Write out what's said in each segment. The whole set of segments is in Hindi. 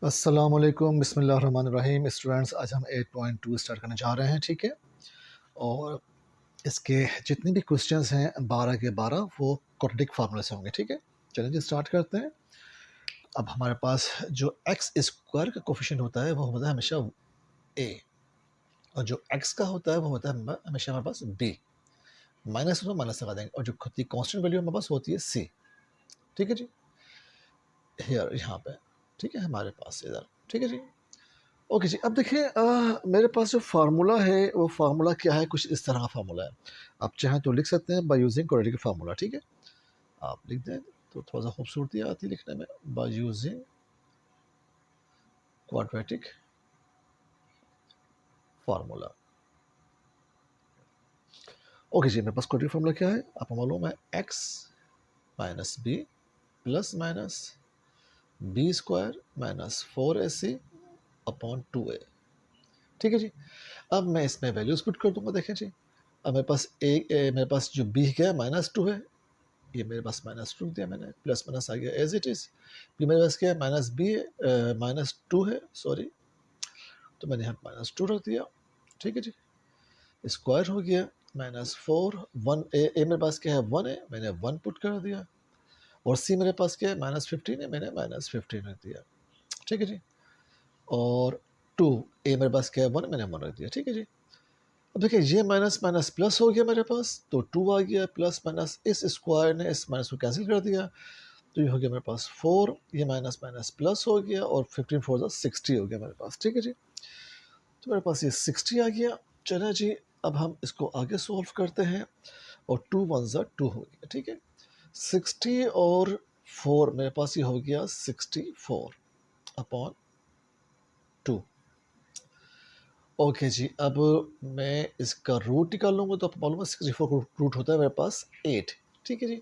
अस्सलामुअलैकुम बिस्मिल्लाहिर्रहमानिर्रहीम। स्टूडेंट्स, आज हम 8.2 स्टार्ट करने जा रहे हैं, ठीक है। और इसके जितने भी क्वेश्चंस हैं 12 के 12 वो क्वाड्रेटिक फार्मूला से होंगे, ठीक है। चलिए जी स्टार्ट करते हैं। अब हमारे पास जो एक्स स्क्वायर का कोफिशिएंट होता है वो होता है हमेशा ए, और जो एक्स का होता है वो होता है हमेशा हमारे पास बी। माइनस में माइनस लगा देंगे, और जो खुद की कॉन्स्टेंट वैल्यू हमारे पास होती है सी, ठीक है जी। हियर यहाँ पे, ठीक है, हमारे पास इधर, ठीक है जी। ओके जी, अब देखिए मेरे पास जो फार्मूला है वो फार्मूला क्या है, कुछ इस तरह का फार्मूला है। आप चाहें तो लिख सकते हैं बाय यूजिंग क्वाड्रेटिक फार्मूला, ठीक है। आप लिख दें तो थोड़ा सा खूबसूरती आती है लिखने में, by using quadratic formula. Okay जी, मेरे पास क्वाड्रेटिक फार्मूला क्या है आपको मालूम है, x minus B plus minus B square minus 4ac upon 2a, ठीक है जी। अब मैं इसमें वैल्यूज पुट कर दूंगा, देखें जी। अब मेरे पास मेरे पास जो बी क्या है -2 है, ये मेरे पास -2 दिया मैंने, प्लस माइनस आ गया एज इट इज़। फिर मेरे पास क्या है, -b -2 है, सॉरी, तो मैंने यहाँ -2 रख दिया, ठीक है जी। स्क्वायर हो गया -4 1 ए मेरे पास क्या है 1 है, मैंने 1 पुट कर दिया। और सी मेरे पास क्या है -15 है, मैंने -15 रख दिया, ठीक है जी। और 2 ए मेरे पास क्या है 1, मैंने 1 रख दिया, ठीक है जी। अब देखिए ये माइनस माइनस प्लस हो गया मेरे पास, तो 2 आ गया, प्लस माइनस इस स्क्वायर ने इस माइनस को कैंसिल कर दिया, तो ये हो गया मेरे पास 4, ये माइनस माइनस प्लस हो गया, और 15 4 60 हो गया मेरे पास, ठीक है जी। तो मेरे पास ये 60 आ गया। चलो जी, अब हम इसको आगे सॉल्व करते हैं, और 2 1 2 हो गया, ठीक है। 60 और 4 मेरे पास ये हो गया 64 अपॉन 2। ओके जी, अब मैं इसका रूट निकाल लूँगा, तो आपको मालूम है 64 का रूट होता है मेरे पास 8, ठीक है जी।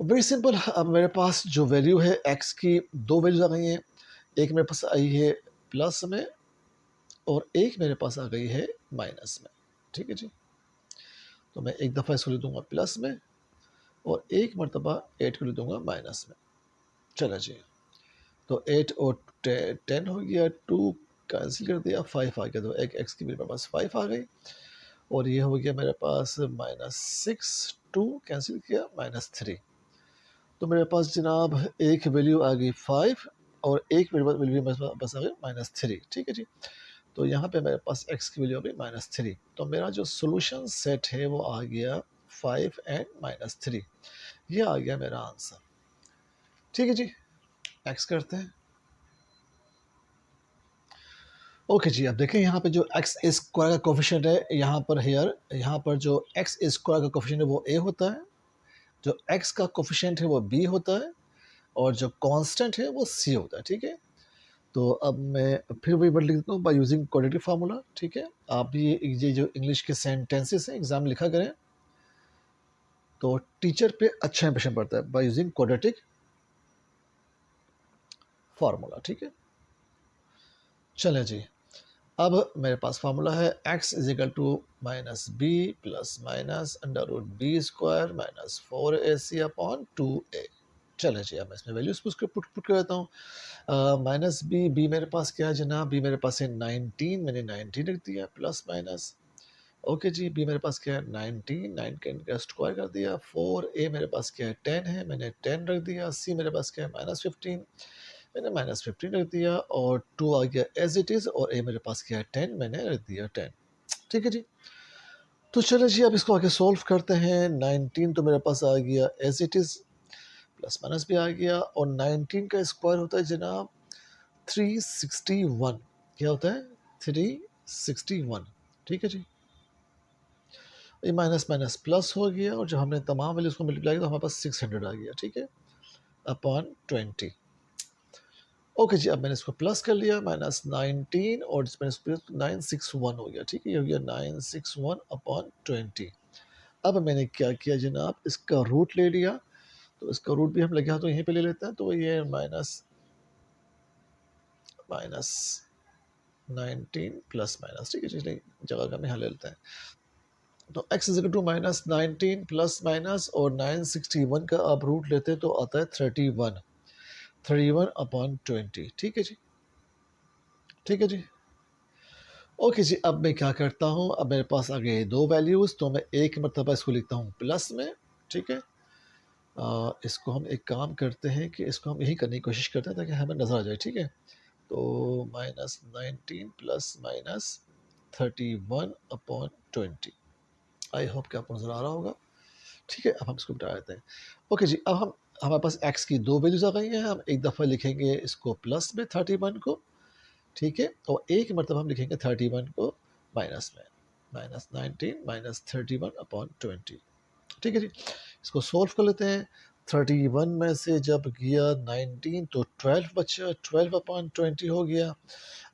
वेरी सिंपल, अब मेरे पास जो वैल्यू है एक्स की, दो वैल्यूज आ गई हैं। एक मेरे पास आई है प्लस में, और एक मेरे पास आ गई है माइनस में, ठीक है जी। तो मैं एक दफ़ा इसको लिख दूंगा प्लस में, और एक मरतबा 8 को लिख दूंगा माइनस में। चलो जी, तो 8 और 10 हो गया, 2 कैंसिल कर दिया, 5 आ गया, तो एक एक्स की मेरे पास 5 आ गई। और ये हो गया मेरे पास -6, 2 कैंसिल किया, -3। तो मेरे पास जनाब एक वैल्यू आ गई 5, और एक मेरे पास वैल्यू बस आ गई -3, ठीक है जी। तो यहाँ पे मेरे पास x की वैल्यू आ गई -3। तो मेरा जो सोल्यूशन सेट है वो आ गया 5 एंड -3, ये आ गया मेरा आंसर, ठीक है जी। एक्स करते हैं। ओके जी, अब देखें यहाँ पे जो एक्स स्क्वायर का कोफिशिएंट है, यहाँ पर जो एक्स स्क्वायर का कोफिशिएंट है वो a होता है, जो x का कोफिशिएंट है वो b होता है, और जो कांस्टेंट है वो c होता है, ठीक है। तो अब मैं फिर वही वर्ड लिख देता हूँ बाय यूजिंग क्वाड्रेटिक फार्मूला, ठीक है। आप भी ये जो इंग्लिश के सेंटेंसेस हैं एग्जाम लिखा करें, तो टीचर पे अच्छा इंप्रेशन पड़ता है, बाय यूजिंग क्वाड्रेटिक फार्मूला, ठीक है। चलें जी, अब मेरे पास फार्मूला है x is equal to -b plus minus √b square minus 4ac upon 2a। चलें जी, अब मैं इसमें वैल्यूज पुट कर देता हूँ। -b मेरे पास क्या है जनाब, b मेरे पास है 19, मैंने 19 रख दिया, प्लस माइनस। ओके जी, b मेरे पास क्या है 19, 9 का स्क्वायर कर दिया। 4a मेरे पास क्या है 10 है, मैंने 10 रख दिया। c मेरे पास क्या है -15, मैंने -15 रख दिया, और 2 आ गया एज इट इज़, और a मेरे पास क्या है 10, मैंने रख दिया 10, ठीक है जी। तो चलो जी, अब इसको आगे सॉल्व करते हैं। 19 तो मेरे पास आ गया as it is, plus minus भी आ गया, और 19 का स्क्वायर होता है जनाब 361। क्या होता है 361, ठीक है जी। ये माइनस माइनस प्लस हो गया, और जब हमने तमाम वैल्यूज को मल्टीप्लाई किया तो हमारे पास 600 आ गया, ठीक है, अपॉन 20। ओके जी, अब मैंने इसको प्लस कर लिया, -19, और इसमें 961 हो गया, ठीक है, ये हो गया 961 अपॉन 20। अब मैंने क्या किया जनाब, इसका रूट ले लिया, तो इसका रूट भी हम लगे तो यहीं पे ले लेते हैं, तो ये माइनस माइनस 19 प्लस माइनस, ठीक है, चलिए जगह का हम यहाँ ले लेते हैं। तो x is equal to -19 plus minus, और 961 का आप रूट लेते हैं तो आता है 31 अपॉन 20, ठीक है जी। ठीक है जी। ओके जी, अब मैं क्या करता हूँ, अब मेरे पास आ गए 2 वैल्यूज़, तो मैं एक मर्तबा इसको लिखता हूँ प्लस में, ठीक है? इसको हम एक काम करते हैं कि इसको हम यही करने की कोशिश करते हैं ताकि हमें नज़र आ जाए, ठीक है? तो -19 प्लस -31/20। आई होप कि आपको नज़र आ रहा होगा। ठीक है, अब हम इसको मिटा देते हैं। ओके जी, अब हम हमारे पास x की 2 वैल्यूज़ आ गई हैं, हम एक दफ़ा लिखेंगे इसको प्लस में 31 को, ठीक है? और एक मरतबा हम लिखेंगे 31 को माइनस में, -19 -31/20। ठीक है जी, इसको सॉल्व कर लेते हैं। 31 में से जब गया 19 तो 12 बचा, 12/20 हो गया।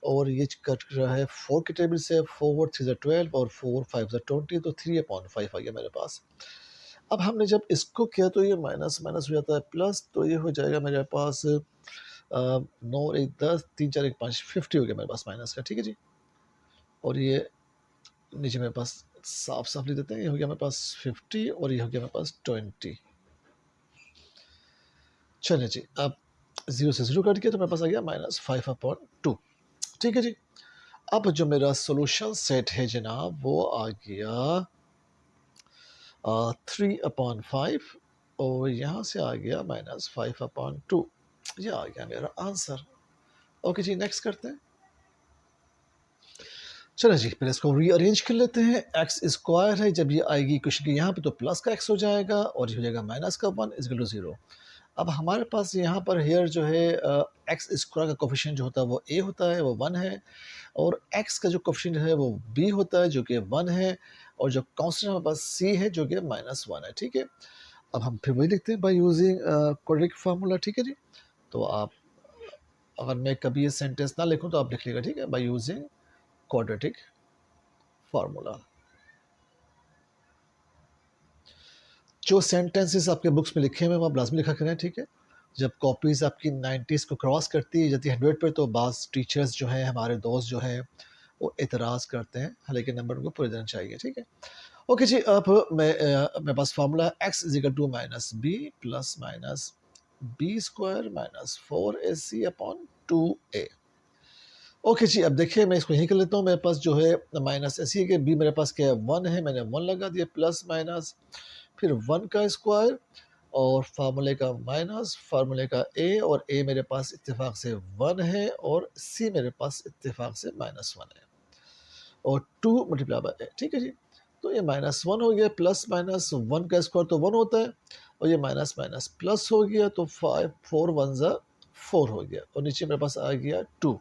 और ये कट रहा है 4 के टेबल से, 4 3 ज़ा 12 और 4 5 ज़ा 20, तो 3/5 आ गया मेरे पास। अब हमने जब इसको किया तो ये माइनस माइनस हो जाता है प्लस, तो ये हो जाएगा मेरे पास 9 और 1 10, 3 4 1 5, 50 हो गया मेरे पास माइनस का, ठीक है जी। और ये नीचे मेरे पास साफ साफ लिख देते हैं, ये हो गया मेरे पास 50 और ये हो गया मेरे पास 20। चलिए जी, अब 0 से 0 कट गया तो मेरे पास आ गया -5/2। ठीक है जी। अब जो मेरा सॉल्यूशन सेट है जनाब वो आ गया 3/5 और यहाँ से आ गया -5/2। ये आ गया मेरा आंसर। ओके जी, नेक्स्ट करते हैं। चलो जी, पहले इसको रीअरेंज कर लेते हैं। एक्स स्क्वायर है, जब ये आएगी क्वेश्चन के यहाँ पे तो प्लस का एक्स हो जाएगा और ये हो जाएगा माइनस का 1 इज इक्वल टू 0। अब हमारे पास यहाँ पर हेयर जो है एक्स स्क्वायर का कोफिशिएंट जो होता है वो ए होता है, वो 1 है। और एक्स का जो कोफिशिएंट है वो बी होता है जो कि 1 है। और जो कांस्टेंट हमारे पास सी है जो कि -1 है, ठीक है। अब हम फिर वही लिखते हैं बाय यूजिंग क्वाड्रेटिक फार्मूला, ठीक है जी। तो आप, अगर मैं कभी ये सेंटेंस ना लिखूं तो आप लिख लीजिएगा, ठीक है, बाय यूजिंग क्वाड्रेटिक फार्मूला। जो सेंटेंसेस आपके बुक्स में लिखे हुए हैं वो आप लाजमी लिखा करें, ठीक है। जब कॉपीज़ आपकी 90s को क्रॉस करती जाती है 100 पे तो बाज़ टीचर्स जो हैं, हमारे दोस्त जो हैं, वो एतराज़ करते हैं, हालांकि नंबर उनको पूरे देना चाहिए, ठीक है। ओके जी, अब मेरे पास formula x is equal to -b plus minus B square -4ac/2a। Okay जी, अब देखिए मैं इसको यहीं कर लेता हूँ। मेरे पास जो है माइनस ऐसी है कि बी मेरे पास क्या है 1 है, मैंने 1 लगा दिया, प्लस माइनस फिर 1 का स्क्वायर और फार्मूले का माइनस फार्मूले का ए, और ए मेरे पास इत्तेफाक से 1 है और सी मेरे पास इत्तेफाक से -1 है और 2 मल्टीप्लाई बाय ए, ठीक है जी। तो ये -1 हो गया, प्लस माइनस 1 का स्क्वायर तो 1 होता है और ये माइनस माइनस प्लस हो गया तो 5 4 1 ज़ा 4 हो गया और नीचे मेरे पास आ गया 2।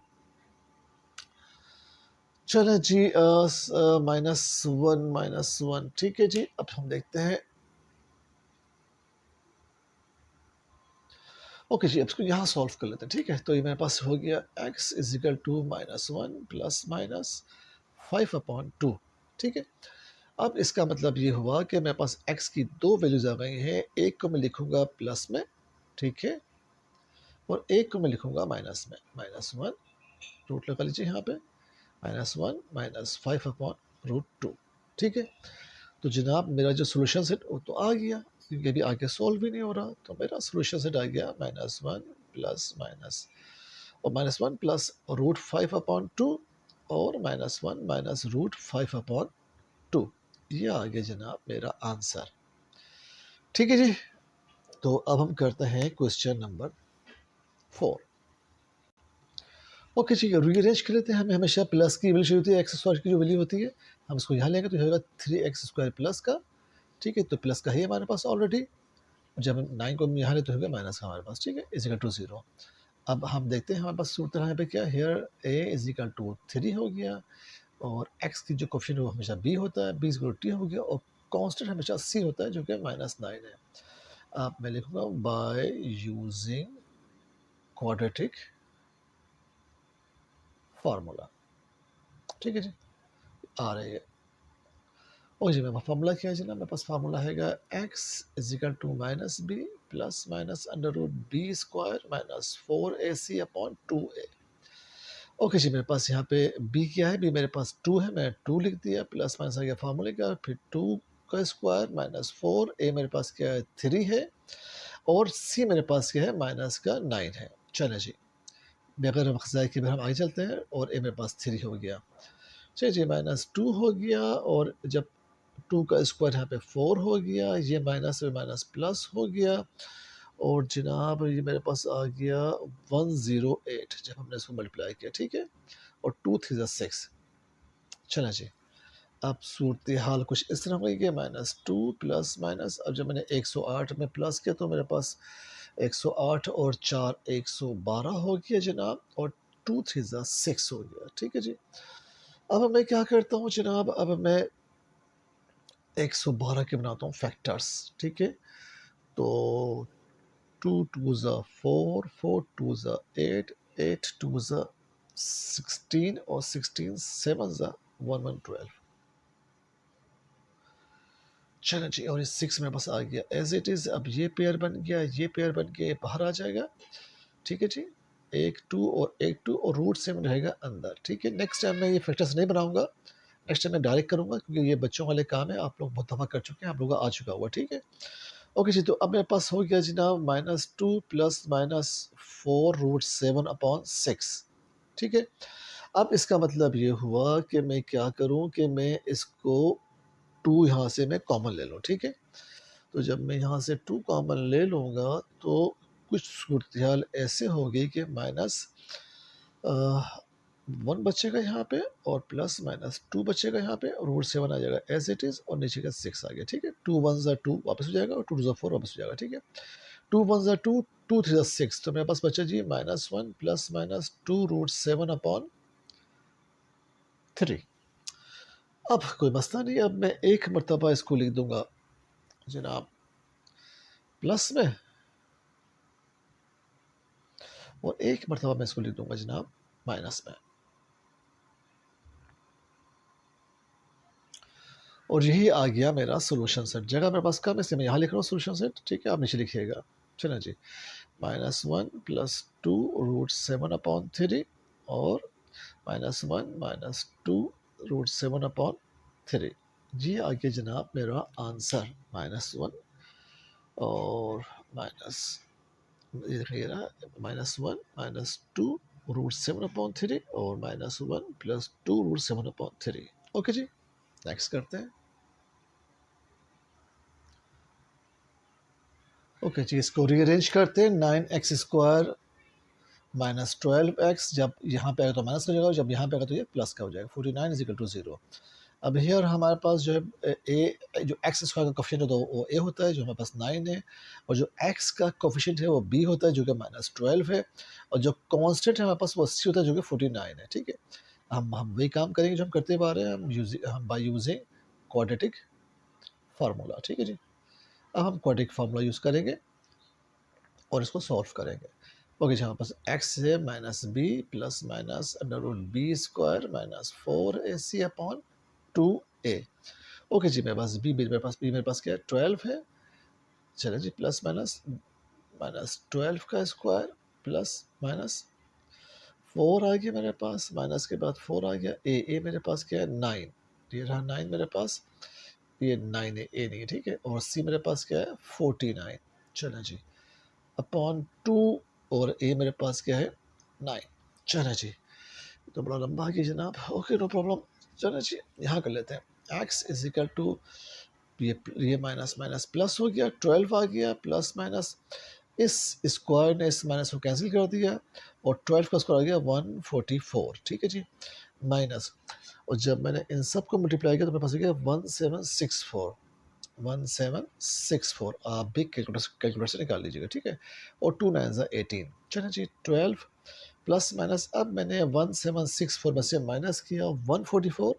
चलो जी, -1 ठीक है जी। अब हम देखते हैं। ओके जी, अब इसको यहाँ सॉल्व कर लेते हैं, ठीक है। तो ये मेरे पास हो गया x is equal to -1 plus minus 5/2, ठीक है। अब इसका मतलब ये हुआ कि मेरे पास x की 2 वैल्यूज आ गई हैं। एक को मैं लिखूंगा प्लस में, ठीक है, और एक को मैं लिखूंगा माइनस में। -1 रूट लगा लीजिए यहाँ पे, -1 -5/√2, ठीक है। तो जनाब मेरा जो सोल्यूशन सेट वो तो आ गया, क्योंकि अभी आगे सॉल्व भी नहीं हो रहा, तो मेरा सोल्यूशन सेट आ गया -1 प्लस माइनस और -1 प्लस √5/2 और -1 माइनस √5/2। ये आ गया जनाब मेरा आंसर, ठीक है जी। तो अब हम करते हैं क्वेश्चन नंबर 4। ओके जी, रीअरेंज कर लेते हैं। हमें हमेशा प्लस की वैल्यू चाहिए होती है, एक्स स्क्वायर की जो वैल्यू होती है हम इसको यहाँ लेंगे तो ये होगा 3x² प्लस का, ठीक है। तो प्लस का है हमारे पास ऑलरेडी, जब हम 9 को यहाँ ले तो होगा माइनस का हमारे पास, ठीक है, इज इक्वल टू 0। अब हम देखते हैं हमारे पास सूत्र यहाँ पे क्या, here a is equal to 3 हो गया और x की जो कोफिशिएंट है वो हमेशा b होता है, b is equal to t हो गया और कांस्टेंट हमेशा c होता है जो कि -9 है। अब मैं लिखूंगा बाय यूजिंग क्वाड्रेटिक फार्मूला, ठीक है जी। आ रही है। और जी मेरा फार्मूला क्या है जी ना, मेरे पास फार्मूला हैगा x is equal to -b plus minus √b² -4ac/2a। Okay जी, मेरे पास यहाँ पे b क्या है, b मेरे पास 2 है, मैं 2 लिख दिया, प्लस माइनस आ गया फार्मूले का, फिर 2 का स्क्वायर -4, a मेरे पास क्या है 3 है और c मेरे पास क्या है -9 है। चले जी, बगैर वक्त ज़ाय किए हम आगे चलते हैं और ए मेरे पास 3 हो गया। चलिए जी -2 हो गया और जब 2 का स्क्वायर यहाँ पे 4 हो गया, ये माइनस में माइनस प्लस हो गया और जनाब ये मेरे पास आ गया 108 जब हमने इसको मल्टीप्लाई किया, ठीक है, और 2 3 ज़ा 6। चला जी, अब सूरत हाल कुछ इस तरह हुई कि -2 प्लस माइनस, अब जब मैंने 108 में प्लस किया तो मेरे पास 108 और 4 112 हो गया जनाब, और 2 3 ज़ा 6 हो गया, ठीक है जी। अब मैं क्या करता हूँ जनाब, अब मैं 112 के बनाता हूँ फैक्टर्स, ठीक है, तो 2 2 ज़ा 4 4 2 ज़ा 8 8 2 ज़ा 16 और 16 7 ज़ा 1 1 12। चलो जी, और ये 6 मेरे पास आ गया एज इट इज़। अब ये पेयर बन गया, ये पेयर बन के ये बाहर आ जाएगा, ठीक है जी। 1 2 और 1 2 और रूट 7 रहेगा अंदर, ठीक है। नेक्स्ट टाइम मैं ये फैक्टर्स नहीं बनाऊंगा, नेक्स्ट टाइम मैं डायरेक्ट करूंगा क्योंकि ये बच्चों वाले काम है, आप लोग बहुत दफ़ा कर चुके हैं, आप लोगों का आ चुका हुआ, ठीक है। ओके जी, तो अब मेरे पास हो गया जनाब -2 प्लस -4 रूट 7 अपॉन 6, ठीक है। अब इसका मतलब ये हुआ कि मैं क्या करूं कि मैं इसको 2 यहाँ से मैं कॉमन ले लूँ, ठीक है। तो जब मैं यहाँ से 2 कॉमन ले लूँगा तो कुछ सूरत-हाल ऐसे होगी कि माइनस 1 बचेगा यहाँ पे और प्लस -2 बचेगा यहाँ पे और रूट 7 आ जाएगा एज़ इट इज़ और नीचे का 6 आ गया, ठीक है। 2 1 ज़ा 2 वापस हो जाएगा और 2 2 ज़ा 4 वापस हो जाएगा, ठीक है। 2 1 ज़ा 2 2 3 ज़ा 6, तो मेरे पास बचा जी -1 प्लस -2 रूट 7 अपॉन 3। अब कोई मसला नहीं, अब मैं एक मर्तबा इसको लिख दूँगा जनाब प्लस में और एक मरतबा मैं इसको लिख दूंगा जनाब माइनस में, और यही आ गया मेरा सोल्यूशन सेट। जगह मेरे पास कम है इसलिए मैं यहाँ लिख रहा हूँ सोल्यूशन सेट, ठीक है, आप नीचे लिखिएगा। चलें जी, -1 प्लस 2 रूट 7 अपॉन 3 और -1 -2 रूट 7 अपॉन 3। जी आ गया जनाब मेरा आंसर -1 और माइनस, ये देखिएगा -1 -2 रूट 7 अपॉन 3 और -1 प्लस 2 रूट 7 अपॉन 3। ओके जी, नेक्स्ट करते हैं। ओके जी, इसको रीअरेंज करते हैं। 9x स्क्वायर माइनस 12x, जब यहाँ पे आएगा तो माइनस का हो जाएगा, जब यहाँ पे आएगा तो ये प्लस का हो जाएगा। 49 इज इक्वल टू 0। अब हियर हमारे पास जो है ए जो एक्स स्क्वायर का कोफिशिएंट होता है वो ए होता है जो हमारे पास 9 है, और जो एक्स का कोफिशिएंट है वो बी होता है जो कि -12 है, और जो कांस्टेंट है हमारे पास वो सी होता है जो कि 49 है, ठीक है। हम वही काम करेंगे जो हम करते आ रहे हैं, हम बाय यूजिंग क्वाड्रेटिक फार्मूला, ठीक है जी। अब हम क्वाड्रेटिक फार्मूला यूज़ करेंगे और इसको सॉल्व करेंगे। ओके जी, हमारे पास एक्स है minus B plus minus under root b square minus 4ac upon 2a। Okay जी, मेरे पास क्या है 12 है। चले जी, प्लस माइनस माइनस 12 का स्क्वायर प्लस माइनस 4 आ गया मेरे पास, माइनस के बाद 4 आ गया, ए मेरे पास क्या है 9, ये रहा 9 मेरे पास, ये 9 है, ए नहीं है, ठीक है, और सी मेरे पास क्या है 49। चलें जी, अपॉन 2 और ए मेरे पास क्या है 9। चलें जी, तो बड़ा लंबा है जनाब, ओके नो प्रॉब्लम। चलें जी, यहाँ कर लेते हैं एक्स इज इक्वल टू, ये माइनस माइनस प्लस हो गया, 12 आ गया प्लस माइनस, इस स्क्वायर ने इस माइनस को कैंसिल कर दिया और 12 का स्क्वायर आ गया 144, ठीक है जी, माइनस, और जब मैंने इन सब को मल्टीप्लाई किया तो मेरे पास आ गया 1764। 1764, आप भी कैलकुलेटर से निकाल लीजिएगा, ठीक है, और 2 9 18। चलें जी, 12 प्लस माइनस, अब मैंने 1764 में से माइनस किया 144,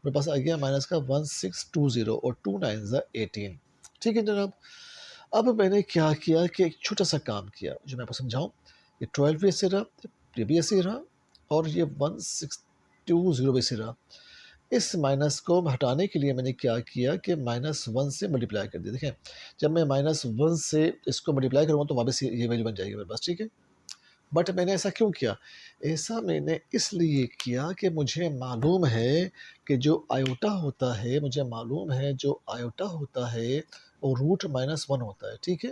मेरे पास आ गया माइनस का 1620 और 2 9 18, ठीक है जनाब। अब मैंने क्या किया कि एक छोटा सा काम किया जो मैं आपको समझाऊँ। ये 12 भी ऐसे रहा, ये भी ऐसे रहा, और ये 1620 भी ऐसे रहा। इस माइनस को हटाने के लिए मैंने क्या किया कि -1 से मल्टीप्लाई कर दिया। देखें, जब मैं -1 से इसको मल्टीप्लाई करूँगा तो वापस ये वैल्यू बन जाएगी मेरे पास, ठीक है। बट मैंने ऐसा क्यों किया? ऐसा मैंने इसलिए किया कि मुझे मालूम है कि जो आयोटा होता है, मुझे मालूम है जो आयोटा होता है वो रूट -1 होता है, ठीक है।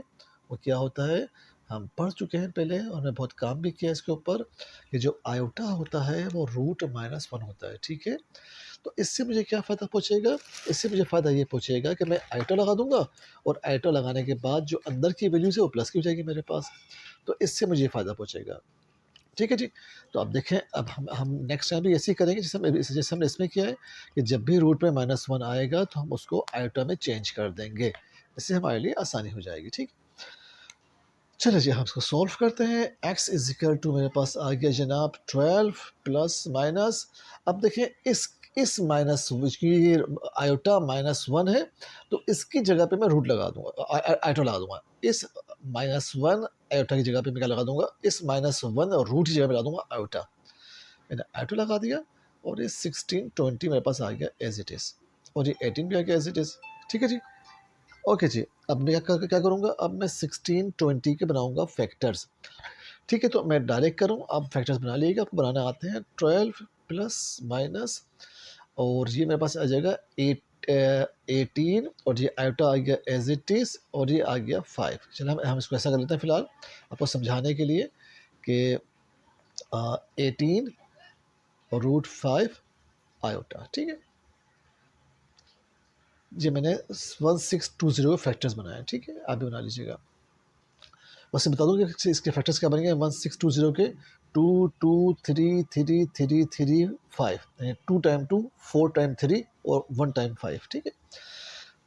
वो क्या होता है? हम पढ़ चुके हैं पहले और हमने बहुत काम भी किया इसके ऊपर कि जो आयोटा होता है वो √-1 होता है, ठीक है। तो इससे मुझे क्या फ़ायदा पहुँचेगा? इससे मुझे फ़ायदा ये पहुँचेगा कि मैं आयोटा लगा दूँगा और आयोटा लगाने के बाद जो अंदर की वैल्यूज़ है वो प्लस की हो जाएगी मेरे पास। तो इससे मुझे फ़ायदा पहुँचेगा। ठीक है जी। तो अब देखें, अब हम नेक्स्ट टाइम भी ऐसे ही करेंगे जैसे हमने इसमें किया है कि जब भी रूट में -1 आएगा तो हम उसको आयोटा में चेंज कर देंगे। इससे हमारे लिए आसानी हो जाएगी, ठीक। चलिए जी हम इसको सॉल्व करते हैं। x इज़िकल टू मेरे पास आ गया जनाब 12 प्लस माइनस। अब देखें इस माइनस की आयोटा -1 है तो इसकी जगह पे मैं रूट लगा दूंगा, आयोटा लगा दूंगा। इस -1 आयोटा की जगह पे मैं क्या लगा दूंगा, इस -1 और रूट की जगह पे लगा दूंगा आयोटा। मैंने आयोटा लगा दिया और ये 1620 मेरे पास आ गया एज इट इज़ और ये 18 भी आ गया एज इट इज़। ठीक है जी। ओके जी। अब मैं क्या करूँगा, अब मैं 1620 के बनाऊँगा फैक्टर्स। ठीक है, तो मैं डायरेक्ट करूँ, आप फैक्टर्स बना लीजिएगा, आपको बनाने आते हैं। 12 प्लस माइनस और ये मेरे पास आ जाएगा 18 और ये आयोटा आ गया एज इट इज़ और ये आ गया 5। चलिए हम इसको ऐसा कर लेते हैं फ़िलहाल आपको समझाने के लिए कि 18 और √5 आयोटा। ठीक है जी, मैंने 1620 फैक्टर्स बनाए। ठीक है, आप भी बना लीजिएगा। बस बता दूँ कि इसके फैक्टर्स क्या बनेंगे। 1620 के 2 2 3 3 3 3 5 यानी 2 टाइम 2 4 टाइम 3 और 1 टाइम 5। ठीक है,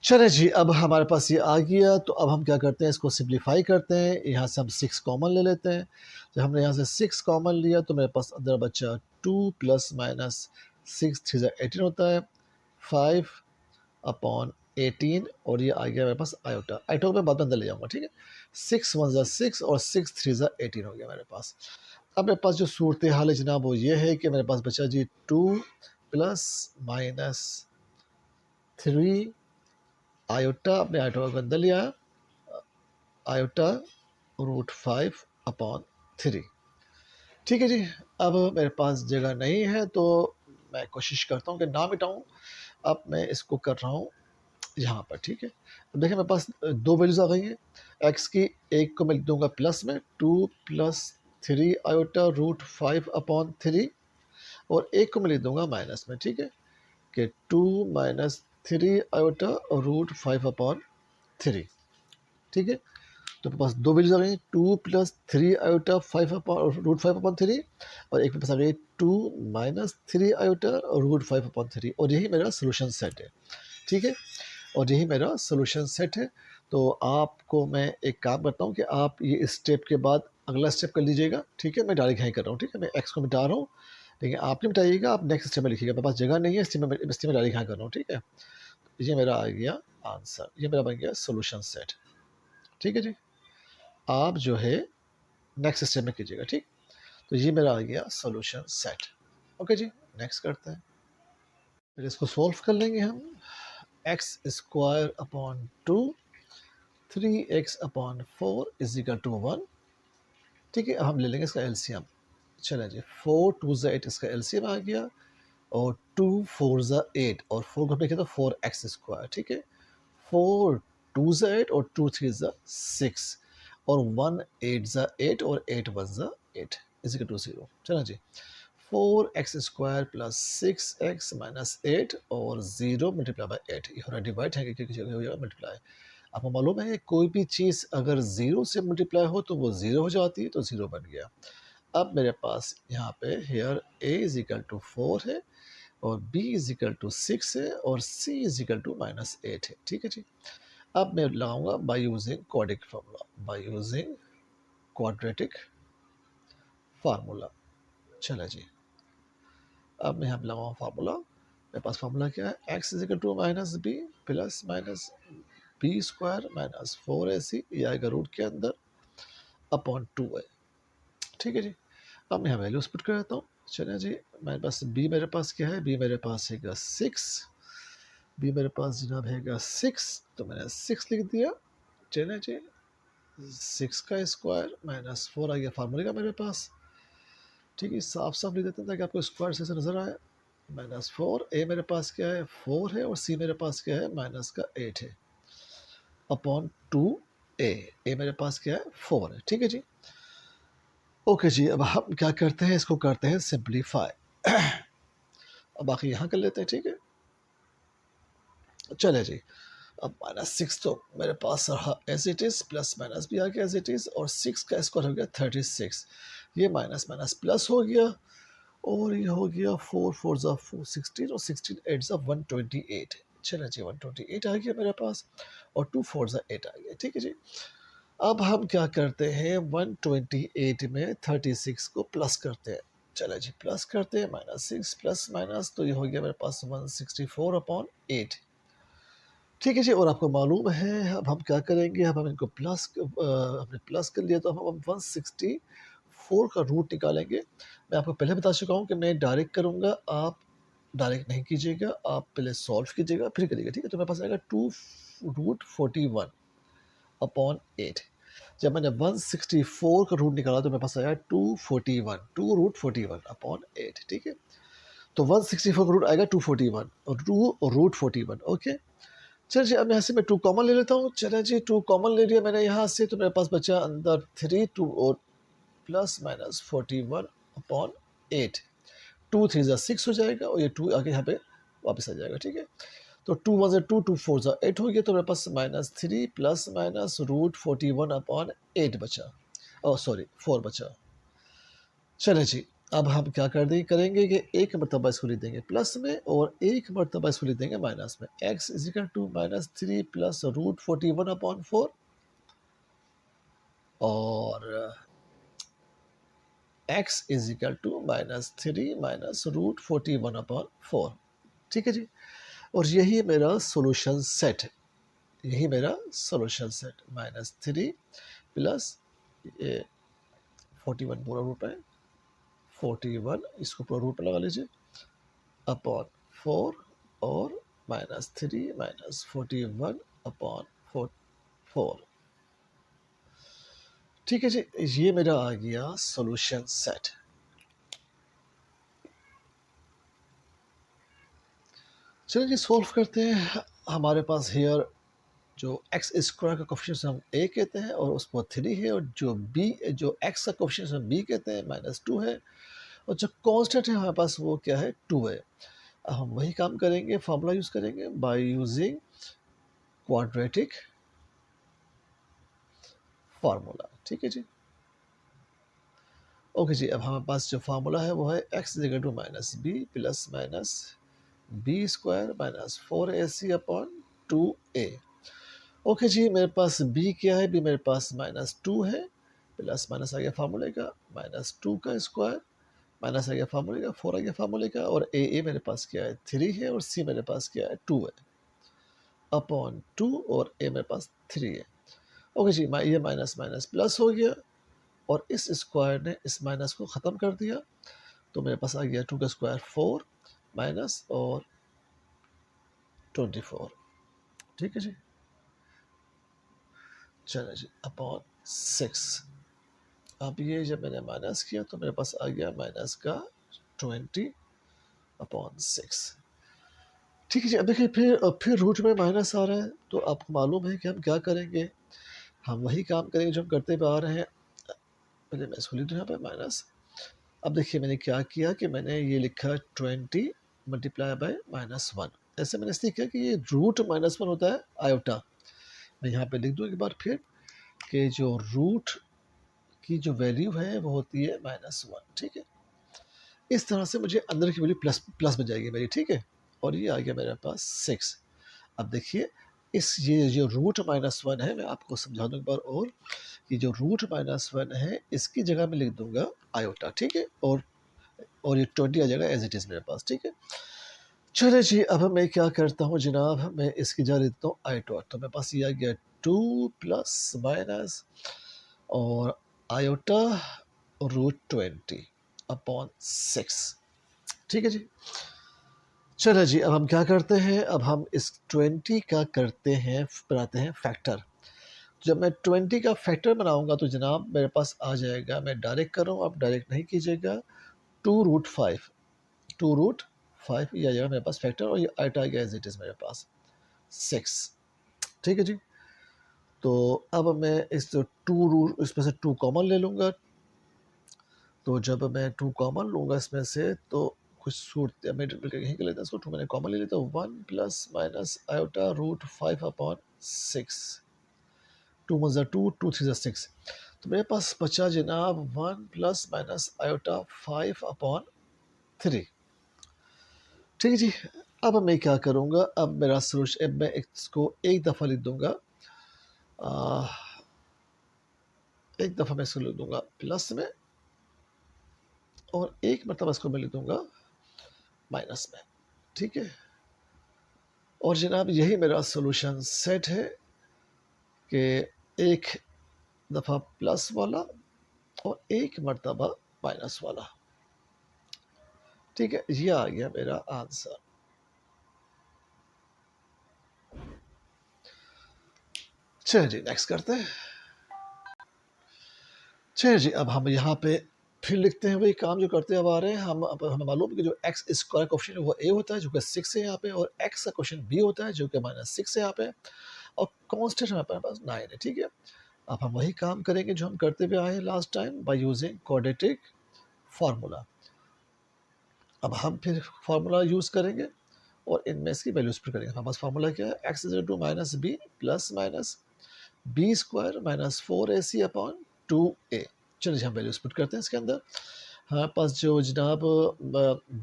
चले जी। अब हमारे पास ये आ गया तो अब हम क्या करते हैं, इसको सिंप्लीफाई करते हैं। यहाँ से हम 6 कॉमन ले लेते हैं। जब हमने यहाँ से 6 कॉमन लिया तो मेरे पास अंदर बचा 2 प्लस माइनस 6 3 18 होता है 5 अपॉन 18 और ये आ गया मेरे पास आयोटा। आयोटा को मैं बाद में अंदर ले जाऊंगा। ठीक है, 6 1 ज़ा 6 और 6 3 ज़ा 18 हो गया मेरे पास। अब मेरे पास जो सूरत हाल है जनाब वो ये है कि मेरे पास बचा जी 2 प्लस माइनस 3 आयोटा, अपने आयोटा को अंदर लिया आयोटा √5 अपॉन 3। ठीक है जी। अब मेरे पास जगह नहीं है तो मैं कोशिश करता हूँ कि ना मिटाऊँ। अब मैं इसको कर रहा हूँ यहाँ पर। ठीक है, अब देखिए मेरे पास दो वैल्यूज आ गई हैं। एक्स की एक को मैं लिख दूंगा प्लस में 2 प्लस 3 आयोटा √5 अपॉन 3 और एक को मैं लिख दूंगा माइनस में। ठीक है, कि 2 माइनस 3 आयोटा √5 अपॉन 3। ठीक है, तो मेरे पास दो वैल्यूज आ गई, 2 प्लस 3 आयोटा 5 अपॉन √5 अपॉन 3 और एक मेरे पास आ गई 2 माइनस 3 आयोटा √5 अपॉन 3 और यही मेरा सोल्यूशन सेट है। ठीक है, और यही मेरा सोल्यूशन सेट है। तो आपको मैं एक काम करता हूँ कि आप ये इस स्टेप के बाद अगला स्टेप कर लीजिएगा। ठीक है, मैं डायरेक्ट यहीं कर रहा हूँ। ठीक है, मैं एक्स को मिटा रहा हूँ लेकिन आप नहीं मिटाइएगा, आप नेक्स्ट स्टेप में लिखिएगा। मेरे पास जगह नहीं है इसलिए मैं डायरेक्ट यहाँ कर रहा हूँ। ठीक है, ये मेरा आ गया आंसर, ये मेरा बन गया सोल्यूशन सेट। ठीक है जी, आप जो है नेक्स्ट स्टेप में कीजिएगा। ठीक, तो ये मेरा आ गया सोल्यूशन सेट। ओके जी, नेक्स्ट करते हैं। फिर इसको सॉल्व कर लेंगे हम। X square upon 2 3x upon 4 is equal to 1। ठीक है, हम ले लेंगे इसका एलसीएम। चलें जी, 4 2 ज़ा 8 इसका एलसीएम आ गया और 2 4 ज़ा 8 और 4 को हमने किया था 4x स्क्वायर। ठीक है, 4 2 ज़ा 8 और 2 3 ज़ा 6 और 1 8 ज़ा 8 और 8 1 ज़ा 8 इज इक्वल टू 0। चलें जी, 4x square plus 6x minus 8 और 0 मल्टीप्लाई बाई 8। ये हो रहा डिवाइड है कि हो जाएगा मल्टीप्लाई। आपको मालूम है कोई भी चीज़ अगर ज़ीरो से मल्टीप्लाई हो तो वो ज़ीरो हो जाती है, तो ज़ीरो बन गया। अब मेरे पास यहाँ पे here a is equal to 4 है और b इज इक्वल टू 6 है और c इज इक्वल टू -8 है। ठीक है जी, अब मैं लगाऊंगा bye using quadratic formula, by using quadratic formula. चला जी, अब मैं यहाँ पे लगाऊंगा फार्मूला। मेरे पास फार्मूला क्या है, x is equal to minus B plus minus B square minus 4ac, ये आएगा रूट के अंदर अपॉन 2a। ठीक है जी, अब मैं यहाँ वैल्यूज पुट कर देता हूँ। चलिए जी, मेरे पास b मेरे पास क्या है, b मेरे पास है 6, b मेरे पास जनाब है 6, तो मैंने 6 लिख दिया। चलिए जी, 6 का स्क्वायर माइनस 4 आ गया फार्मूले का मेरे पास। ठीक है, साफ साफ लिख देते हैं ताकि आपको स्क्वायर से नजर आए। -4, a मेरे पास क्या है 4 है और c मेरे पास क्या है माइनस का 8 है अपॉन 2 ए मेरे पास क्या है 4 है, ठीक है जी। ओके जी, अब हम क्या करते हैं, इसको करते हैं सिंप्लीफाई। अब बाकी यहाँ कर लेते हैं, ठीक है। चले जी, अब -6 तो मेरे पास रहा as it is, plus minus भी आ गया एज इट इज़, और 6 का स्क्वायर हो गया 36, ये माइनस माइनस प्लस हो गया, और ये हो गया 4 4 ज़ा 4 16, और 16 8 ज़ा 128। चलो जी 128 आ गया मेरे पास, और 2 4 ज़ा 8 आ गया, ठीक है जी। अब हम क्या करते हैं, 128 में 36 को प्लस करते हैं। चलो जी प्लस करते हैं, -6 प्लस माइनस, तो ये हो गया मेरे पास 164/8, ठीक है जी। और आपको मालूम है अब हम क्या करेंगे, अब हम इनको प्लस हमने प्लस कर लिया, तो हम 164 का रूट निकालेंगे। मैं आपको पहले बता चुका हूँ कि मैं डायरेक्ट करूँगा, आप डायरेक्ट नहीं कीजिएगा, आप पहले सॉल्व कीजिएगा फिर करिएगा, ठीक है। तो मेरे पास आएगा 2√41/8। जब मैंने 164 का रूट निकाला तो मेरे पास आया 241, 2√41/8, ठीक है। तो 164 का रूट आएगा 241, और 2√41, ओके। चलिए जी, अब यहाँ से मैं 2 कॉमन ले लेता हूँ। चलिए जी 2 कॉमन ले लिया मैंने यहाँ से, तो मेरे पास बचा अंदर 3 2 और प्लस माइनस 41/8। 2 3 ज़ा 6 हो जाएगा, और ये 2 आगे यहाँ पे वापस आ जाएगा, ठीक है। तो 2 1 ज़ा 2, 2 4 ज़ा 8 हो गया, तो मेरे पास -3 प्लस माइनस √41/8 बचा, ओह सॉरी 4 बचा। चलिए जी, अब हम क्या करेंगे कि एक मरतबा इसको लिख देंगे प्लस में, और एक मरतबा इसको लिख देंगे माइनस में। x is equal to -3 plus √41/4, और x is equal to -3 minus √41/4, ठीक है जी। और यही मेरा सोल्यूशन सेट है, यही मेरा सोल्यूशन सेट, -3 प्लस ये 41 पूरा रूट है, 41 इसको पूरा रूट में लगा लीजिए, अपॉन 4, और -3 माइनस 41/4, ठीक है जी। ये मेरा आ गया सॉल्यूशन सेट। चलिए जी सॉल्व करते हैं। हमारे पास हियर जो एक्स स्क्वायर का कोफिशिएंट हम a कहते हैं, और उसको 3 है, और जो x का कोफिशिएंट हम b कहते हैं -2 है, और जो कांस्टेंट है हमारे पास वो क्या है 2 है। अब हम वही काम करेंगे, फार्मूला यूज़ करेंगे बाय यूजिंग क्वाड्रेटिक फार्मूला, ठीक है जी। ओके जी, अब हमारे पास जो फार्मूला है वो है x is equal to -b plus minus B square minus 4ac/2a। Okay जी, मेरे पास b क्या है, b मेरे पास -2 है, प्लस माइनस आ गया फार्मूले का -2 का स्क्वायर, माइनस आ गया फार्मूले का 4 आ गया फार्मूले का, और a मेरे पास क्या है 3 है, और c मेरे पास क्या है 2 है, अपॉन 2, और a मेरे पास 3 है। ओके जी, ये माइनस माइनस प्लस हो गया, और इस स्क्वायर ने इस माइनस को ख़त्म कर दिया, तो मेरे पास आ गया 2 का स्क्वायर 4 माइनस और 24, ठीक है जी। चलो जी अपॉन 6। अब ये जब मैंने माइनस किया तो मेरे पास आ गया माइनस का 20/6, ठीक है जी। अब देखिए फिर रूट में माइनस आ रहा है, तो आपको मालूम है कि हम क्या करेंगे, हम वही काम करेंगे जो हम करते हुए आ रहे हैं। पहले मैं इसको लिख दूँ यहाँ पे माइनस। अब देखिए मैंने क्या किया कि मैंने ये लिखा 20 मल्टीप्लाई बाय -1। ऐसे मैंने इसलिए किया कि ये रूट -1 होता है आयोटा। मैं यहाँ पे लिख दूँ एक बार फिर कि जो रूट की जो वैल्यू है वो होती है -1, ठीक है। इस तरह से मुझे अंदर की वैल्यू प्लस प्लस बन जाएगी मेरी, ठीक है। और ये आ गया मेरे पास 6। अब देखिए ये जो रूट -1 है, मैं आपको समझा दूँ एक बार और, कि जो रूट -1 है इसकी जगह मैं लिख दूंगा आयोटा, ठीक है। और ये 20 आ जाएगा एज इट इज़ मेरे पास, ठीक है। चले जी, अब मैं क्या करता हूँ जनाब, मैं इसकी जगह लिखता हूँ आयोटा, तो मेरे पास ये आ गया 2 प्लस माइनस और आयोटा √20/6, ठीक है जी। चलो जी, अब हम क्या करते हैं, अब हम इस 20 का करते हैं, बनाते हैं फैक्टर। जब मैं 20 का फैक्टर बनाऊंगा तो जनाब मेरे पास आ जाएगा, मैं डायरेक्ट कर रहा हूँ, आप डायरेक्ट नहीं कीजिएगा, 2√5, 2√5 ये आ जाएगा मेरे पास फैक्टर, और ये आइट आ गया एज इट इज़ मेरे पास 6, ठीक है जी। तो अब मैं इस टू रूट इसमें से टू कॉमन ले लूँगा। तो जब मैं टू कॉमन लूँगा इसमें से तो कुछ सूट मैं यहीं के लेता हूँ, इसको टू मैंने कॉमन ले लेता हूँ। 1 plus minus iota root 5 upon 6, 2 one ज़ा 2, 2 3 ज़ा 6। तो मेरे पास बचा जनाब 1 प्लस माइनस आयोटा 5 अपॉन 3। ठीक है जी। अब मैं क्या करूँगा, अब मेरा सोल्यूशन, अब मैं इसको एक दफ़ा लिख दूँगा, एक दफ़ा मैं इसको लिख दूँगा प्लस में, और एक मरतबा इसको मैं लिख दूँगा माइनस में। ठीक है। और जनाब यही मेरा सोल्यूशन सेट है कि एक दफ़ा प्लस वाला और एक मरतबा माइनस वाला। ठीक है, ये आ गया मेरा आंसर। चलिए जी नेक्स्ट करते हैं। चलिए जी, अब हम यहाँ पे फिर लिखते हैं वही काम जो करते अब आ रहे हैं हम। अब हमें मालूम है कि जो एक्स स्क्वायर क्वेश्चन है वो ए होता है जो कि 6 है यहाँ पे, और एक्स का क्वेश्चन बी होता है जो कि -6 है यहाँ पे, और कॉन्स्टेंट हमारे पास 9 है। ठीक है। अब हम वही काम करेंगे जो हम करते हुए आए हैं last time, bye using quadratic formula. अब हम फिर फार्मूला यूज़ करेंगे और इनमें इसकी वैल्यूज फिर करेंगे। हमारे पास फार्मूला क्या है, x is to minus B plus minus B square minus 4ac upon 2a। चलिए हम वैल्यूज पुट करते हैं इसके अंदर। हमारे पास जो जनाब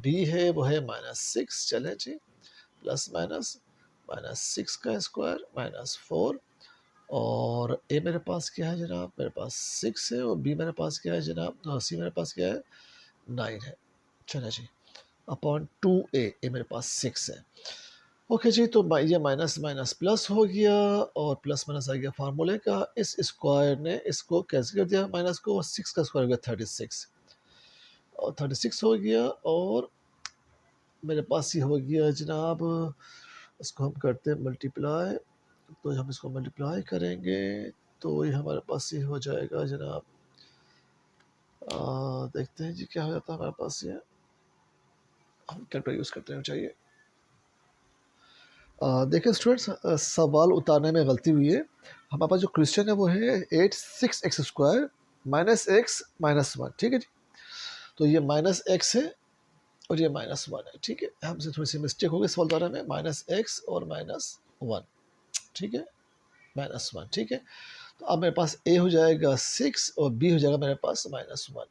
बी है वो है -6। चलें जी, प्लस माइनस -6 का स्क्वायर -4, और ए मेरे पास क्या है जनाब, मेरे पास 6 है, और बी मेरे पास क्या है जनाब, सी मेरे पास क्या है 9 है। चले जी, अपॉन 2a, ए मेरे पास 6 है। ओके जी, तो ये माइनस माइनस प्लस हो गया, और प्लस माइनस आ गया फार्मूले का। इस स्क्वायर ने इसको कैसे कर दिया माइनस को, 6 का स्क्वायर हो गया 36, और 36 हो गया, और मेरे पास ये हो गया जनाब, इसको हम करते हैं मल्टीप्लाई। तो हम इसको मल्टीप्लाई करेंगे तो ये हमारे पास ये हो जाएगा जनाब, देखते हैं जी क्या हो जाता है हमारे पास। ये हम कैलकुलेटर यूज़ करते हैं चाहिए। देखिए स्टूडेंट्स, सवाल उतारने में गलती हुई है। हमारे पास जो क्वेश्चन है वो है 8 6 x square minus x minus 1। ठीक है जी। तो ये माइनस एक्स है और ये -1 है। ठीक है, हमसे थोड़ी सी मिस्टेक हो गई सवाल उतारने में, -x और -1। ठीक है, -1। ठीक है, तो अब मेरे पास a हो जाएगा 6 और b हो जाएगा मेरे पास -1।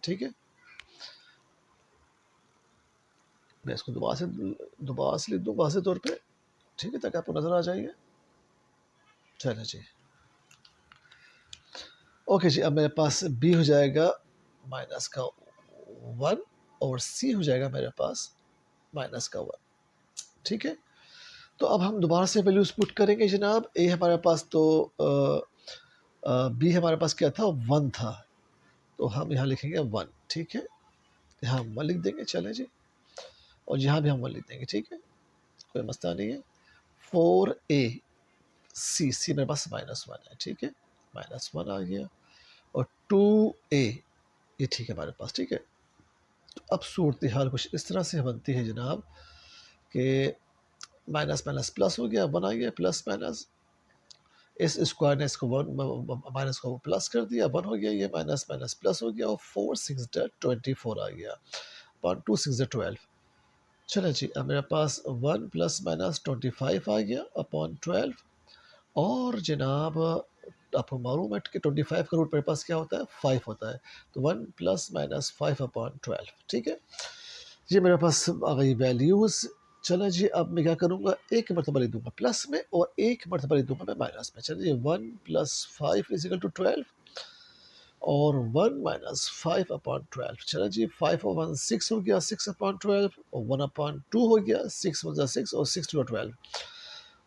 ठीक है, मैं इसको दोबारा से लिख दूँ वाज़े तौर पे। ठीक है, ताकि आपको नज़र आ जाएगा। चलिए जी, ओके जी, अब मेरे पास b हो जाएगा माइनस का 1 और c हो जाएगा मेरे पास माइनस का 1। ठीक है, तो अब हम दोबारा से वैल्यूज पुट करेंगे जनाब। a हमारे पास तो b हमारे पास क्या था, 1 था, तो हम यहाँ लिखेंगे 1। ठीक है, यहाँ 1 लिख देंगे। चले जी, और यहाँ भी हम 1 लिख देंगे। ठीक है, कोई मसला नहीं है। 4ac मेरे पास -1 है। ठीक है, -1 आ गया, और 2a ये ठीक है हमारे पास। ठीक है, तो अब सूरत हाल कुछ इस तरह से बनती है जनाब कि माइनस माइनस प्लस हो गया, 1 आ गया, प्लस माइनस इस स्क्वायर ने इसको 1 माइनस को प्लस कर दिया, 1 हो गया, ये माइनस माइनस प्लस हो गया, और 4 6 24 आ गया, 2 6 12। चलो जी, अब मेरे पास 1 प्लस माइनस 25 आ गया अपॉन 12, और जनाब आपको मालूम है कि 25 का रूट मेरे पास क्या होता है, 5 होता है, तो 1 प्लस माइनस 5 अपॉन 12। ठीक है, ये मेरे पास आ गई वैल्यूज़। चलो जी, अब मैं क्या करूँगा, एक मरतबा लिख दूंगा प्लस में और एक मरतबा लिख दूंगा मैं माइनस में। चलिए, 1 प्लस 5 इज इक्वल टू 12, और 1 माइनस 5 अपॉन 12। चलो जी, 5 और 1 6 हो गया, 6 अपॉन 12, और 1 अपॉन 2 हो गया, 6 वन 6 और 6 टू 12।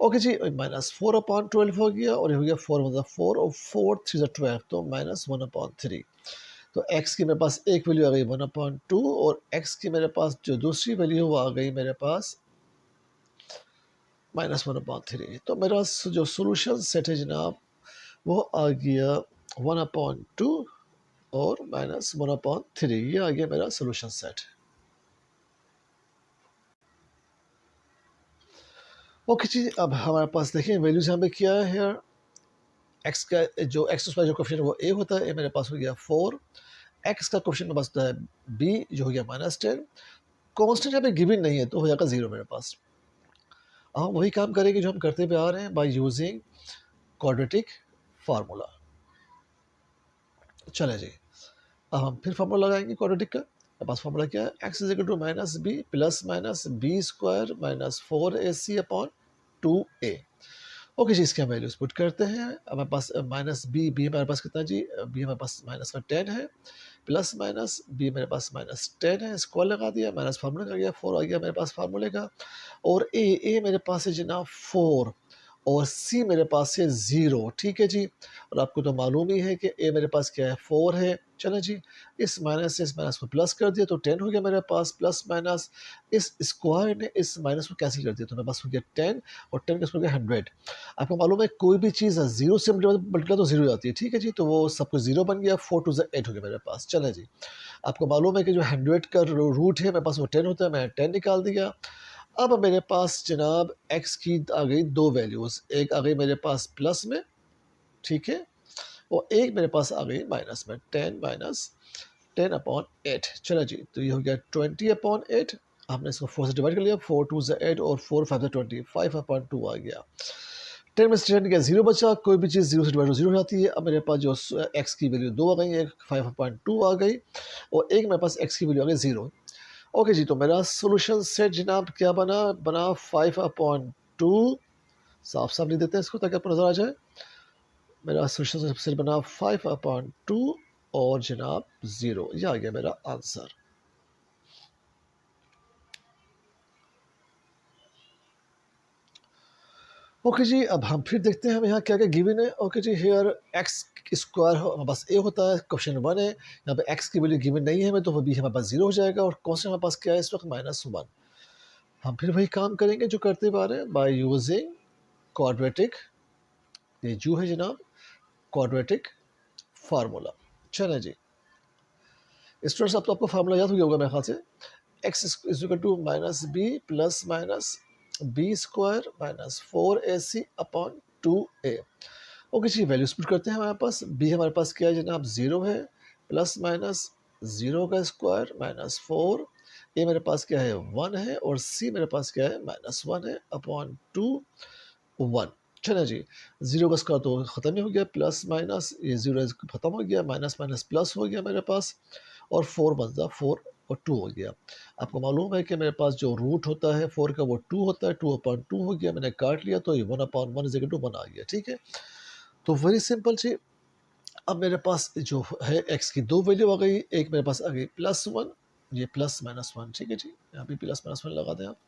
ओके जी, माइनस 4 अपॉन 12 हो गया, और ये हो गया 4 वन 4 और 4 3 12, तो -1 अपॉन 3। तो x की मेरे पास एक वैल्यू आ गई 1/2, और x की मेरे पास जो दूसरी वैल्यू वो आ गई मेरे पास -1/3। तो मेरा जो सोल्यूशन सेट है जनाब वो आ गया 1/2 और -1/3। ये आ गया मेरा सोल्यूशन सेट। ओके जी, अब हमारे पास देखिए वैल्यूज यहाँ पे क्या है। एक्स का जो एक्स स्क्वायर जो कोफिशिएंट वो ए होता है, ए मेरे पास हो गया 4, एक्स का कोफिशिएंट मेरे पास होता है बी जो हो गया -10, कांस्टेंट यहाँ पे गिवन नहीं है तो हो जाएगा 0 मेरे पास। अब हम वही काम करेंगे जो हम करते हुए आ रहे हैं बाय यूजिंग क्वाड्रेटिक फार्मूला। चलें जी, अब हम फिर फार्मूला लगाएंगे क्वाड्रेटिक का। मेरे पास फार्मूला क्या है, x is equal to minus B plus minus B square minus 4ac upon 2a। Okay जी, इसके हम वैल्यूज पुट करते हैं। अब हमारे पास माइनस बी, बी हमारे पास कितना जी, बी हमारे पास माइनस का 10 है, प्लस माइनस बी मेरे पास -10 है, स्क्वायर लगा दिया, माइनस फार्मूले का गया, 4 आ गया मेरे पास फार्मूले का। और ए मेरे पास है जनाब 4 और सी मेरे पास है 0, ठीक है जी। और आपको तो मालूम ही है कि ए मेरे पास क्या है 4 है। चलो जी, इस माइनस से इस माइनस को प्लस कर दिया तो 10 हो गया मेरे पास, प्लस माइनस इस स्क्वायर ने इस माइनस को कैंसिल कर दिया तो मेरे पास हो गया 10 और 10 का स्क्वायर 100। आपको मालूम है कोई भी चीज़ जीरो से मल्टीप्लाई तो जीरो हो जाती है, ठीक है जी। तो वो सब कुछ जीरो बन गया, 4 टू 8 हो गया मेरे पास। चले जी, आपको मालूम है कि जो 100 का रूट है मेरे पास वो 10 होता है, मैंने 10 निकाल दिया। अब मेरे पास जनाब x की आ गई दो वैल्यूज़, एक आ गई मेरे पास प्लस में, ठीक है, और एक मेरे पास आ गई माइनस में, 10 माइनस 10 अपॉन 8। चलो जी, तो ये हो गया 20 अपॉन 8। हमने इसको 4 से डिवाइड कर लिया, 4 टू 8 और 4 5 20, 5 अपॉन 2 आ गया। 10 में से 10 गया 0 बचा, कोई भी चीज़ 0 से डिवाइड हो 0 हो जाती है। अब मेरे पास जो x की वैल्यू 2 आ गई, एक 5/2 आ गई और एक मेरे पास x की वैल्यू आ गई 0। ओके जी, तो मेरा सोल्यूशन सेट जनाब क्या बना, 5/2। साफ साफ लिख देते हैं इसको ताकि आपको नजर आ जाए। मेरा सोल्यूशन सेट बना 5/2 और जनाब 0, ये आ गया मेरा आंसर। ओके जी, अब हम फिर देखते हैं हम यहाँ क्या क्या गिवन है। ओके जी, हेयर एक्स स्क्वायर हमारे पास ए होता है, क्वेश्चन 1 है, यहाँ पे एक्स की वैल्यू गिवन नहीं है हमें तो वो भी हमारे पास 0 हो जाएगा और कॉन्स्टेंट हमारे पास क्या है इस वक्त -1। हम फिर वही काम करेंगे जो करते हुए आ रहे हैं बाय यूजिंग क्वाड्रेटिक, ये जो है जनाब क्वाड्रेटिक फार्मूला। चलें जी, स्टूडेंट्स अब तो आपको फार्मूला याद हो गया होगा मेरे ख्याल से, x is equal to minus B plus minus B square minus 4ac upon 2a। Okay जी, वैल्यूज पुट करते हैं। हमारे पास बी हमारे पास क्या है जनाब 0 है, प्लस माइनस 0 का स्क्वायर माइनस 4, ए मेरे पास क्या है 1 है और सी मेरे पास क्या है -1 है अपॉन 2 1। चलो जी, 0 का स्क्वायर तो ख़त्म ही हो गया, प्लस माइनस ये 0 खत्म हो गया, माइनस माइनस प्लस हो गया मेरे पास और 4 बनता 4 और 2 हो गया। आपको मालूम है कि मेरे पास जो रूट होता है 4 का वो 2 होता है, 2/2 हो गया, मैंने काट लिया तो ये 1/1 इज इक्वल टू 1 आ गया, ठीक है। तो वेरी सिंपल जी, अब मेरे पास जो है x की दो वैल्यू आ गई, एक मेरे पास आ गई +1, ये प्लस माइनस 1, ठीक है जी, यहाँ भी प्लस माइनस 1 लगा दें आप।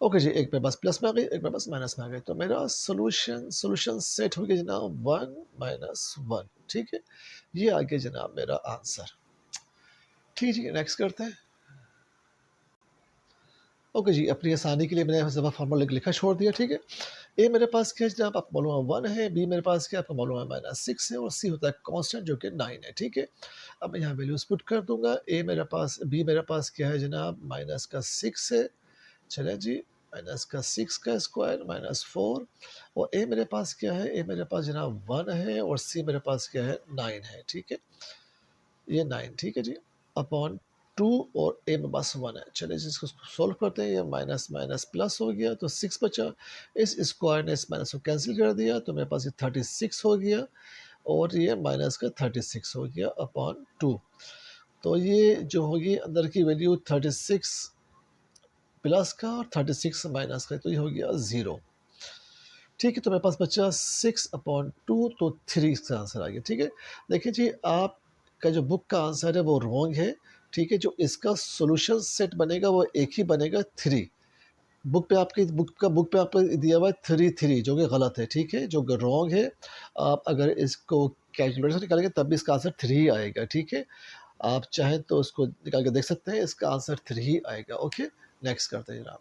ओके जी, एक मेरे पास प्लस में आ गई, एक मेरे पास माइनस में आ गई, तो मेरा सोल्यूशन सेट हो गया जनाब 1 - 1, ठीक है। ये आ गया जनाब मेरा आंसर। ठीक है, नेक्स्ट करते हैं। ओके जी, अपनी आसानी के लिए मैंने दफ़ा फार्मूला लिखा छोड़ दिया, ठीक है। ए मेरे पास क्या है जनाब आपको मालूम है 1 है, बी मेरे पास क्या आपको मालूम है -6 है और सी होता है कांस्टेंट जो कि 9 है, ठीक है। अब मैं यहाँ वैल्यूज पुट कर दूंगा, ए मेरे पास बी मेरे पास क्या है जनाब -6 है, चले जी, -6 का स्क्वायर -4 और ए मेरे पास क्या है, ए मेरे पास जनाब 1 है और सी मेरे पास क्या है 9 है, ठीक है, ये 9, ठीक है जी, अपॉन 2 और ए में बस 1 है। चलिए जी, इसको सॉल्व करते हैं, ये माइनस माइनस प्लस हो गया तो 6 बचा, इस स्क्वायर ने इस माइनस को कैंसिल कर दिया तो मेरे पास ये 36 हो गया और ये माइनस का 36 हो गया अपॉन 2। तो ये जो होगी अंदर की वैल्यू 36 प्लस का और 36 माइनस का, तो ये हो गया 0, ठीक है। तो मेरे पास बचा 6/2 तो 3 इसका आंसर आ गया, ठीक है। देखिए जी, आपका जो बुक का आंसर है वो रॉन्ग है, ठीक है। जो इसका सॉल्यूशन सेट बनेगा वो एक ही बनेगा 3। बुक पे आपको दिया हुआ है 3 जो कि गलत है, ठीक है, जो रॉन्ग है। आप अगर इसको कैलकुलेटर से निकालेंगे तब भी इसका आंसर 3 आएगा, ठीक है। आप चाहें तो उसको निकाल के देख सकते हैं, इसका आंसर 3 आएगा। ओके, नेक्स्ट करते हैं जनाब।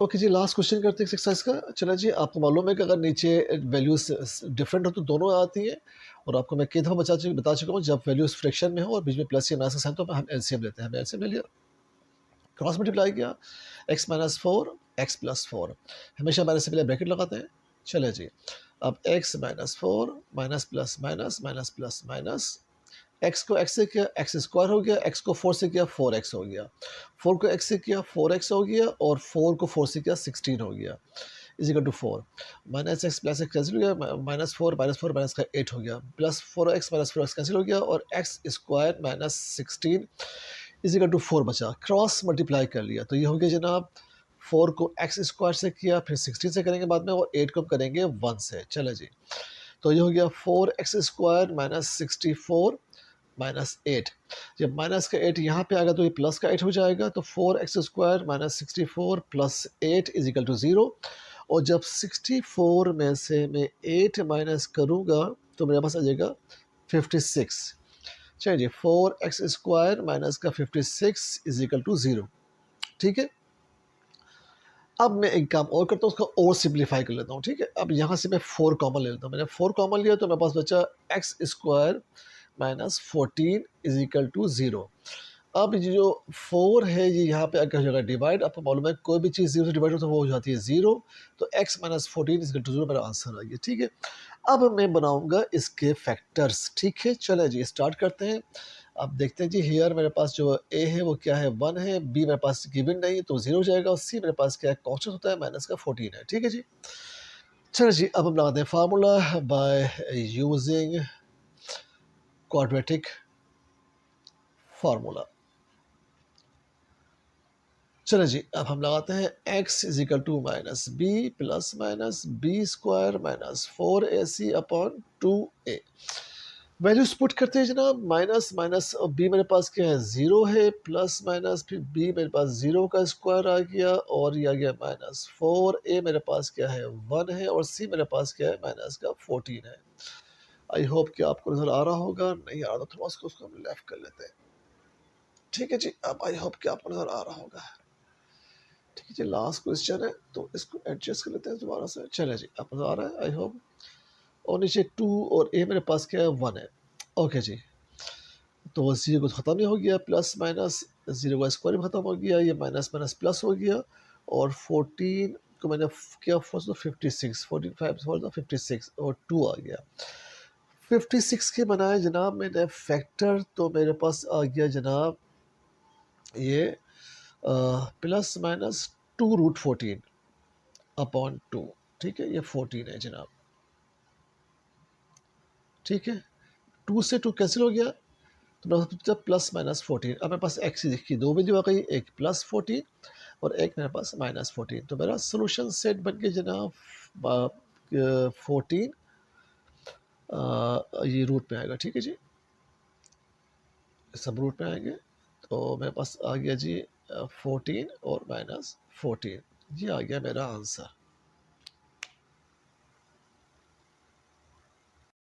ओके जी, लास्ट क्वेश्चन करते हैं एक्सरसाइज का। चला जी, आपको मालूम है कि अगर नीचे वैल्यूज डिफरेंट हो तो दोनों आती है और आपको मैं कई दफ़ा बता चुका हूँ, जब वैल्यूज फ्रैक्शन में हो और बीच में प्लस या माइनस का साइन तो हम एलसीएम लेते हैं। हमने एलसीएम ले लिया, क्रॉस मल्टीप्लाई किया, x - 4 x + 4, हमेशा माइनस से पहले ब्रैकेट लगाते हैं। चले जी, अब x minus four minus plus minus minus plus minus, x को x से किया x स्क्वायर हो गया, x को 4 से किया 4x हो गया, 4 को x से किया 4x हो गया, और 4 को 4 से किया 16 हो गया, is equal to 4। Minus x plus x cancel हो गया, माइनस फोर माइनस का 8 हो गया, plus 4x minus 4x cancel हो गया, और x square minus 16 is equal to 4 बचा, क्रॉस मल्टीप्लाई कर लिया, तो ये हो गया जनाब 4 को एक्स स्क्वायर से किया, फिर 16 से करेंगे बाद में, और 8 को हम करेंगे 1 से। चले जी, तो ये हो गया 4x स्क्वायर माइनस 64 माइनस 8। जब माइनस का 8 यहाँ पे आएगा तो ये प्लस का 8 हो जाएगा, तो 4x square minus 64 plus 8 is equal to 0। और जब 64 में से मैं 8 माइनस करूँगा तो मेरे पास आ जाएगा 56। चलिए 4x स्क्वायर माइनस का 56 इज इक्वल टू 0। ठीक है, अब मैं एक काम और करता हूँ, उसका और सिंप्लीफाई कर लेता हूँ। ठीक है, अब यहाँ से मैं 4 कॉमन ले लेता हूँ, मैंने 4 कॉमन लिया तो मेरे पास बचा x square minus 14 is equal to 0। अब ये जो 4 है ये यहाँ पे आकर हो जाएगा डिवाइड, आपको मालूम है कोई भी चीज़ 0 से डिवाइड हो तो वो हो जाती है 0, तो x minus 14 is equal to 0 मेरा आंसर आ गया। ठीक है, अब मैं बनाऊंगा इसके फैक्टर्स। ठीक है, चले जी स्टार्ट करते हैं। अब देखते हैं जी, हियर मेरे पास जो a है वो क्या है 1 है, b मेरे पास गिवन नहीं है तो 0 हो जाएगा, और c मेरे पास क्या है कांस्टेंट होता है माइनस का 14 है। ठीक है जी, चलो जी अब हम लगाते हैं formula by using quadratic formula. चलो जी अब हम लगाते हैं x is equal to minus B plus minus B square minus 4ac upon 2a। Values put करते हैं जनाब, माइनस माइनस, और b मेरे पास क्या है 0 है, प्लस माइनस फिर b मेरे पास 0 का स्क्वायर आ गया, और ये आ गया माइनस 4a मेरे पास क्या है 1 है, और c मेरे पास क्या है माइनस का 14 है। आई होप कि आपको नजर आ रहा होगा, नहीं आ रहा तो थोड़ा उसको हम लेफ्ट कर लेते हैं। ठीक है जी, अब आई होप कि आपको नजर आ रहा होगा। ठीक है जी, लास्ट क्वेश्चन है तो इसको एडजस्ट कर लेते हैं दोबारा से। चले जी आप आ रहा है आई होप, और नीचे 2 और a मेरे पास क्या है 1 है। ओके जी, तो 0 को ख़त्म ही हो गया, प्लस माइनस 0 का स्क्वायर भी ख़त्म हो गया, ये माइनस माइनस प्लस हो गया, और 14 को मैंने किया 56, 45 फोर 56 और 2 आ गया। 56 के बनाए जनाब मैंने फैक्टर, तो मेरे पास आ गया जनाब ये प्लस माइनस 2√14 अपॉन 2। ठीक है, ये 14 है जनाब। ठीक है, 2 से 2 कैंसिल हो गया, तो मेरे पास प्लस माइनस 14। अब मेरे पास एक्स की दो वैल्यू आ गई, एक प्लस 14 और एक मेरे पास माइनस 14। तो मेरा सोल्यूशन सेट बन के जनाब 14 ये रूट में आएगा। ठीक है जी, सब रूट में आएंगे, तो मेरे पास आ गया जी 14 और माइनस 14, ये आ गया मेरा आंसर।